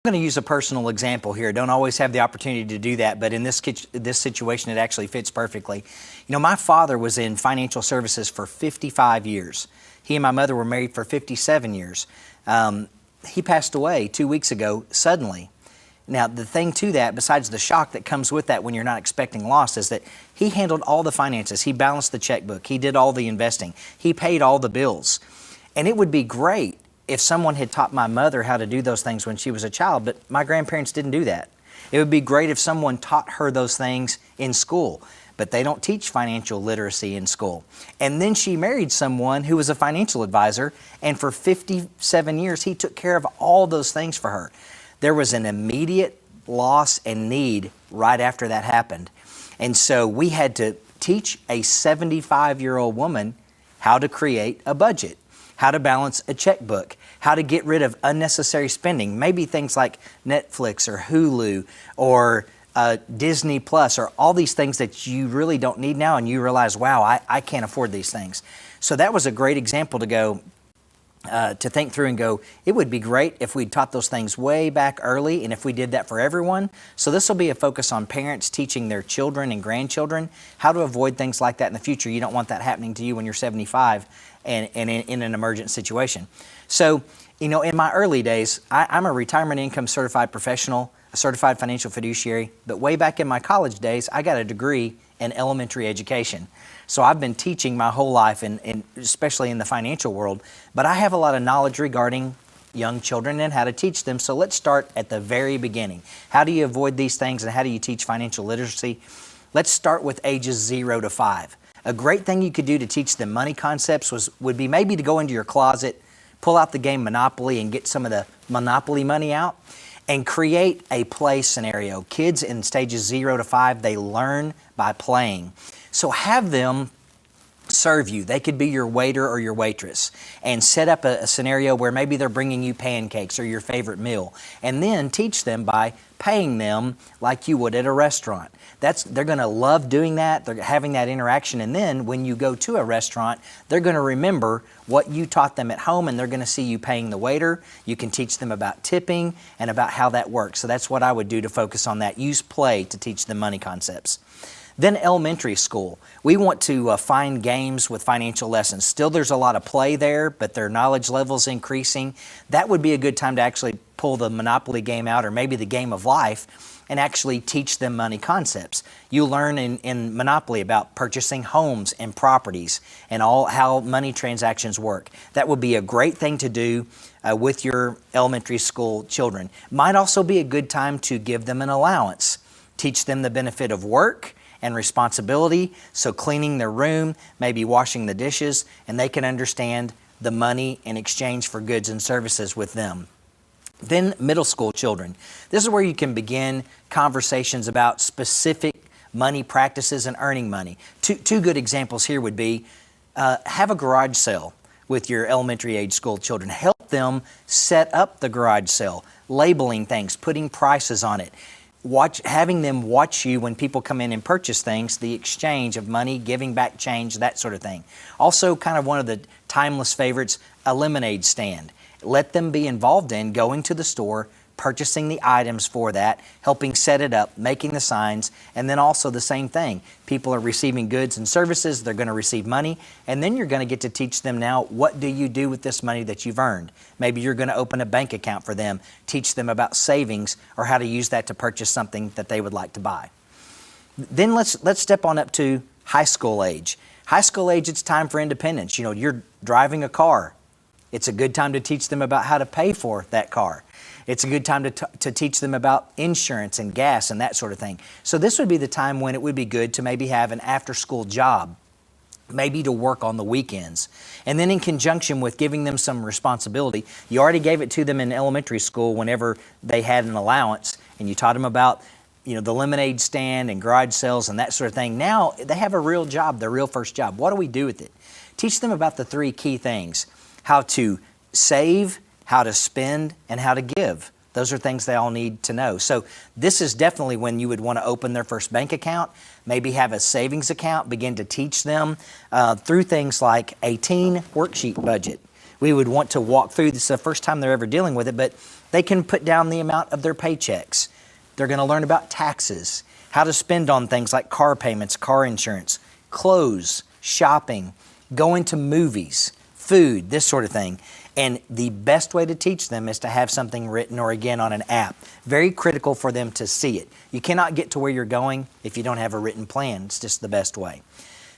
I'm going to use a personal example here. Don't always have the opportunity to do that, but in this situation, it actually fits perfectly. You know, my father was in financial services for 55 years. He and my mother were married for 57 years. He passed away 2 weeks ago suddenly. Now, the thing to that, besides the shock that comes with that when you're not expecting loss, is that he handled all the finances. He balanced the checkbook. He did all the investing. He paid all the bills. And it would be great if someone had taught my mother how to do those things when she was a child, but my grandparents didn't do that. It would be great if someone taught her those things in school, but they don't teach financial literacy in school. And then she married someone who was a financial advisor, and for 57 years, he took care of all those things for her. There was an immediate loss and need right after that happened. And so we had to teach a 75-year-old woman how to create a budget, how to balance a checkbook, how to get rid of unnecessary spending, maybe things like Netflix or Hulu or Disney Plus, or all these things that you really don't need now, and you realize, wow, I can't afford these things. So that was a great example to go to think through and go, it would be great if we taught those things way back early, and if we did that for everyone. So this will be a focus on parents teaching their children and grandchildren how to avoid things like that in the future. You don't want that happening to you when you're 75 and in an emergent situation. So, you know, in my early days, I'm a retirement income certified professional, a certified financial fiduciary, but way back in my college days, I got a degree in elementary education. So I've been teaching my whole life, and especially in the financial world, but I have a lot of knowledge regarding young children and how to teach them. So let's start at the very beginning. How do you avoid these things, and how do you teach financial literacy? Let's start with ages 0 to 5. A great thing you could do to teach them money concepts would be maybe to go into your closet, pull out the game Monopoly and get some of the Monopoly money out, and create a play scenario. Kids in stages 0 to 5, they learn by playing. So have them serve you. They could be your waiter or your waitress, and set up a scenario where maybe they're bringing you pancakes or your favorite meal, and then teach them by paying them like you would at a restaurant. They're going to love doing that. They're having that interaction, and then when you go to a restaurant, they're going to remember what you taught them at home, and they're going to see you paying the waiter. You can teach them about tipping and about how that works. So that's what I would do to focus on that. Use play to teach them money concepts. Then elementary school. We want to find games with financial lessons. Still, there's a lot of play there, but their knowledge level's increasing. That would be a good time to actually pull the Monopoly game out, or maybe the game of life, and actually teach them money concepts. You learn in Monopoly about purchasing homes and properties and all how money transactions work. That would be a great thing to do with your elementary school children. Might also be a good time to give them an allowance. Teach them the benefit of work and responsibility, so cleaning their room, maybe washing the dishes, and they can understand the money in exchange for goods and services with them. Then middle school children. This is where you can begin conversations about specific money practices and earning money. Two good examples here would be have a garage sale with your elementary age school children. Help them set up the garage sale, labeling things, putting prices on it. Having them watch you when people come in and purchase things, the exchange of money, giving back change, that sort of thing. Also, kind of one of the timeless favorites, a lemonade stand. Let them be involved in going to the store, purchasing the items for that, helping set it up, making the signs, and then also the same thing. People are receiving goods and services, they're going to receive money, and then you're going to get to teach them now, what do you do with this money that you've earned? Maybe you're going to open a bank account for them, teach them about savings or how to use that to purchase something that they would like to buy. Then let's step on up to high school age. High school age, it's time for independence. You know, you're driving a car. It's a good time to teach them about how to pay for that car. It's a good time to teach them about insurance and gas and that sort of thing. So this would be the time when it would be good to maybe have an after-school job, maybe to work on the weekends. And then in conjunction with giving them some responsibility, you already gave it to them in elementary school whenever they had an allowance, and you taught them about, you know, the lemonade stand and garage sales and that sort of thing. Now they have a real job, their real first job. What do we do with it? Teach them about the 3 key things: how to save, how to spend, and how to give. Those are things they all need to know. So this is definitely when you would want to open their first bank account, maybe have a savings account, begin to teach them through things like a teen worksheet budget, We would want to walk through, this is the first time they're ever dealing with it, but they can put down the amount of their paychecks. They're going to learn about taxes, how to spend on things like car payments, car insurance, clothes, shopping, going to movies, food, this sort of thing. And the best way to teach them is to have something written or again on an app. Very critical for them to see it. You cannot get to where you're going if you don't have a written plan. It's just the best way.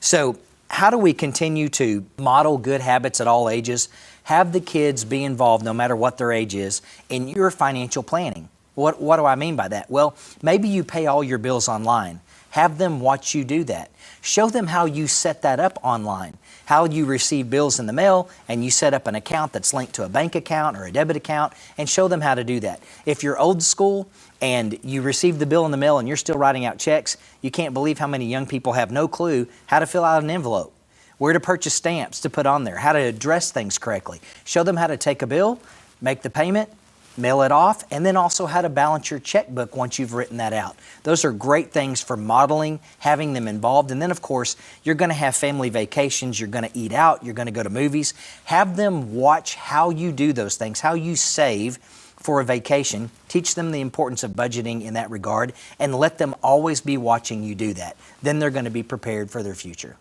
So how do we continue to model good habits at all ages? Have the kids be involved, no matter what their age is, in your financial planning. What do I mean by that? Well, maybe you pay all your bills online. Have them watch you do that. Show them how you set that up online, how you receive bills in the mail and you set up an account that's linked to a bank account or a debit account, and show them how to do that. If you're old school and you receive the bill in the mail and you're still writing out checks, you can't believe how many young people have no clue how to fill out an envelope, where to purchase stamps to put on there, how to address things correctly. Show them how to take a bill, make the payment, mail it off, and then also how to balance your checkbook once you've written that out. Those are great things for modeling, having them involved. And then, of course, you're going to have family vacations, you're going to eat out, you're going to go to movies. Have them watch how you do those things, how you save for a vacation. Teach them the importance of budgeting in that regard, and let them always be watching you do that. Then they're going to be prepared for their future.